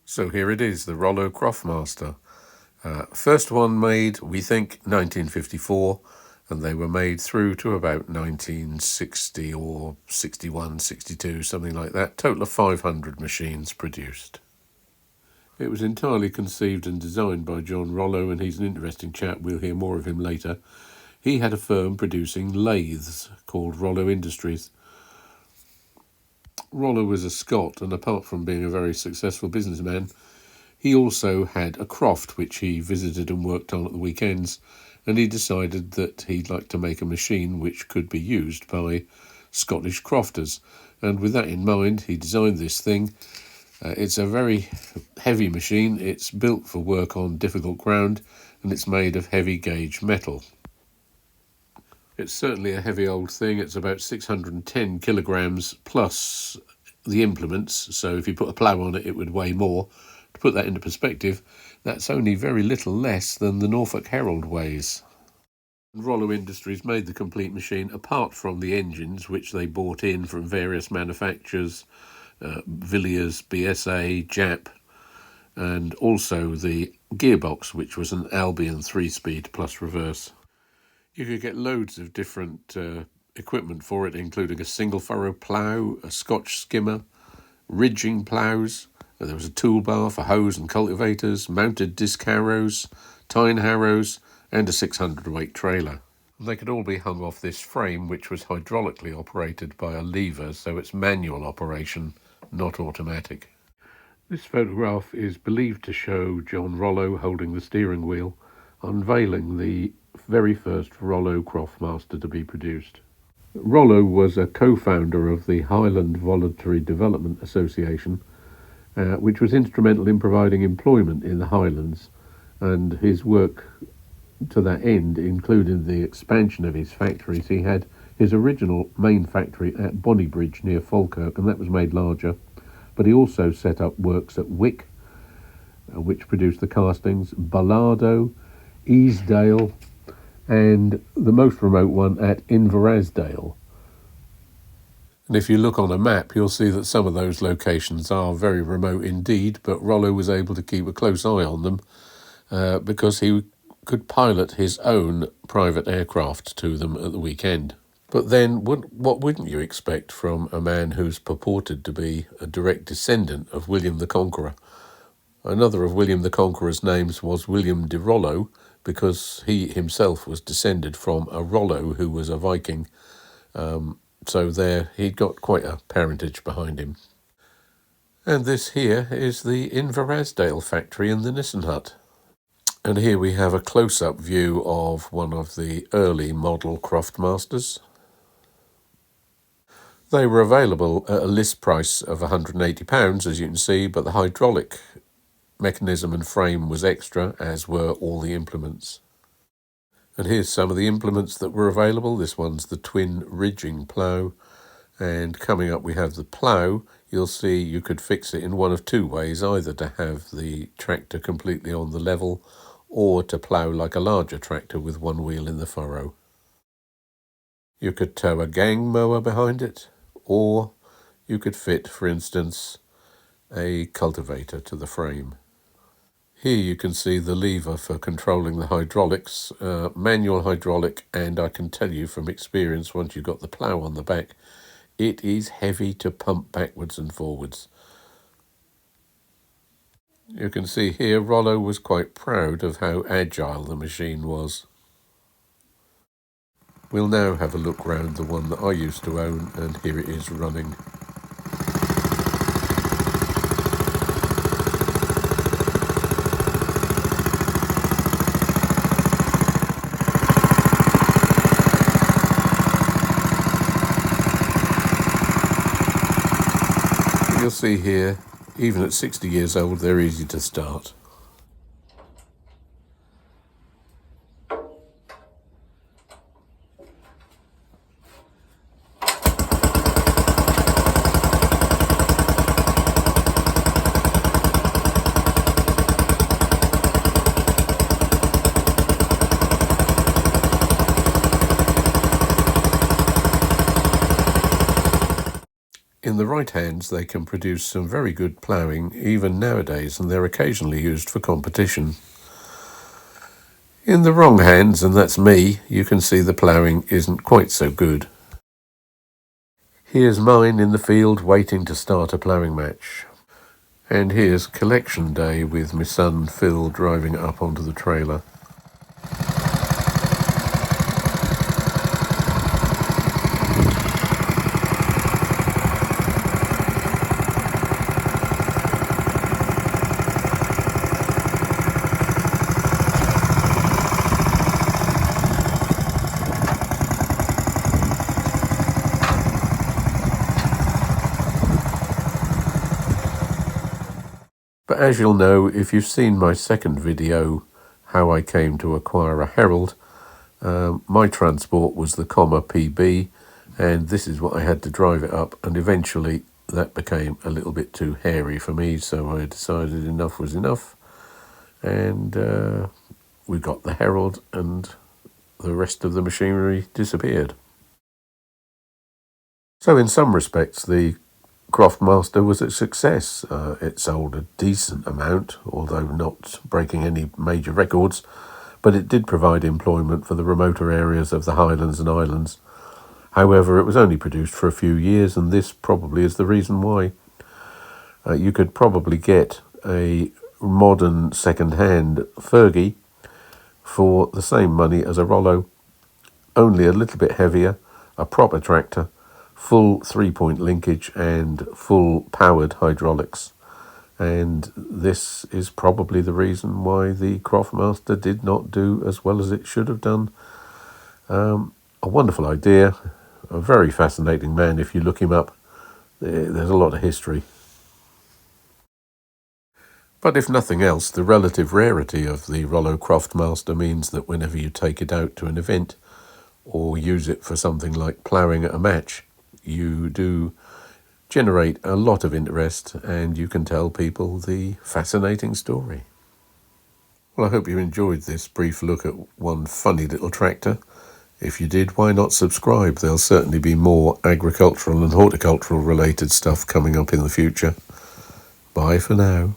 So here it is, the Rollo Croftmaster. First one made, we think, 1954, and they were made through to about 1960 or 61, 62, something like that. Total of 500 machines produced. It was entirely conceived and designed by John Rollo, and he's an interesting chap. We'll hear more of him later. He had a firm producing lathes called Rollo Industries. Rollo was a Scot, and apart from being a very successful businessman, he also had a croft which he visited and worked on at the weekends, and he decided that he'd like to make a machine which could be used by Scottish crofters. And with that in mind, he designed this thing. It's a very heavy machine. It's built for work on difficult ground, and it's made of heavy gauge metal. It's certainly a heavy old thing. It's about 610 kilograms plus the implements. So if you put a plough on it, it would weigh more. To put that into perspective, that's only very little less than the Norfolk Herald weighs. Rollo Industries made the complete machine apart from the engines, which they bought in from various manufacturers, Villiers, BSA, Jap, and also the gearbox, which was an Albion 3-speed plus reverse. You could get loads of different equipment for it, including a single furrow plough, a Scotch skimmer, ridging ploughs. There was a toolbar for hoes and cultivators, mounted disc harrows, tine harrows, and a 600-weight trailer. They could all be hung off this frame, which was hydraulically operated by a lever, so it's manual operation, not automatic. This photograph is believed to show John Rollo holding the steering wheel, unveiling the very first Rollo Croftmaster to be produced. Rollo was a co-founder of the Highland Voluntary Development Association, which was instrumental in providing employment in the Highlands, and his work to that end included the expansion of his factories. He had his original main factory at Bonnybridge near Falkirk, and that was made larger, but he also set up works at Wick, which produced the castings, Ballardo, Easdale, and the most remote one at Inverasdale. And if you look on a map, you'll see that some of those locations are very remote indeed, but Rollo was able to keep a close eye on them because he could pilot his own private aircraft to them at the weekend. But then, what wouldn't you expect from a man who's purported to be a direct descendant of William the Conqueror? Another of William the Conqueror's names was William de Rollo, because he himself was descended from a Rollo who was a Viking. So there, he'd got quite a parentage behind him. And this here is the Inverasdale factory in the Nissen Hut. And here we have a close-up view of one of the early model Croftmasters. They were available at a list price of £180, as you can see, but the hydraulic mechanism and frame was extra, as were all the implements. And here's some of the implements that were available. This one's the twin ridging plough, and coming up we have the plough. You'll see you could fix it in one of two ways, either to have the tractor completely on the level or to plough like a larger tractor with one wheel in the furrow. You could tow a gang mower behind it, or you could fit, for instance, a cultivator to the frame. Here you can see the lever for controlling the hydraulics, manual hydraulic, and I can tell you from experience, once you've got the plough on the back, it is heavy to pump backwards and forwards. You can see here Rollo was quite proud of how agile the machine was. We'll now have a look round the one that I used to own, and here it is running. You'll see here, even at 60 years old, they're easy to start. In the right hands, they can produce some very good ploughing even nowadays, and they're occasionally used for competition. In the wrong hands, and that's me, you can see the ploughing isn't quite so good. Here's mine in the field waiting to start a ploughing match. And here's collection day with my son Phil driving up onto the trailer. But as you'll know, if you've seen my second video, how I came to acquire a Herald, my transport was the Comma PB, and this is what I had to drive it up, and eventually that became a little bit too hairy for me, so I decided enough was enough, and we got the Herald, and the rest of the machinery disappeared. So in some respects, the Croftmaster was a success. It sold a decent amount, although not breaking any major records, but it did provide employment for the remoter areas of the Highlands and Islands. However, it was only produced for a few years, and this probably is the reason why. You could probably get a modern second-hand Fergie for the same money as a Rollo, only a little bit heavier, a proper tractor, full 3-point linkage and full powered hydraulics. And this is probably the reason why the Croftmaster did not do as well as it should have done. A wonderful idea, a very fascinating man if you look him up. There's a lot of history. But if nothing else, the relative rarity of the Rollo Croftmaster means that whenever you take it out to an event or use it for something like ploughing at a match, you do generate a lot of interest, and you can tell people the fascinating story. Well, I hope you enjoyed this brief look at one funny little tractor. If you did, why not subscribe? There'll certainly be more agricultural and horticultural related stuff coming up in the future. Bye for now.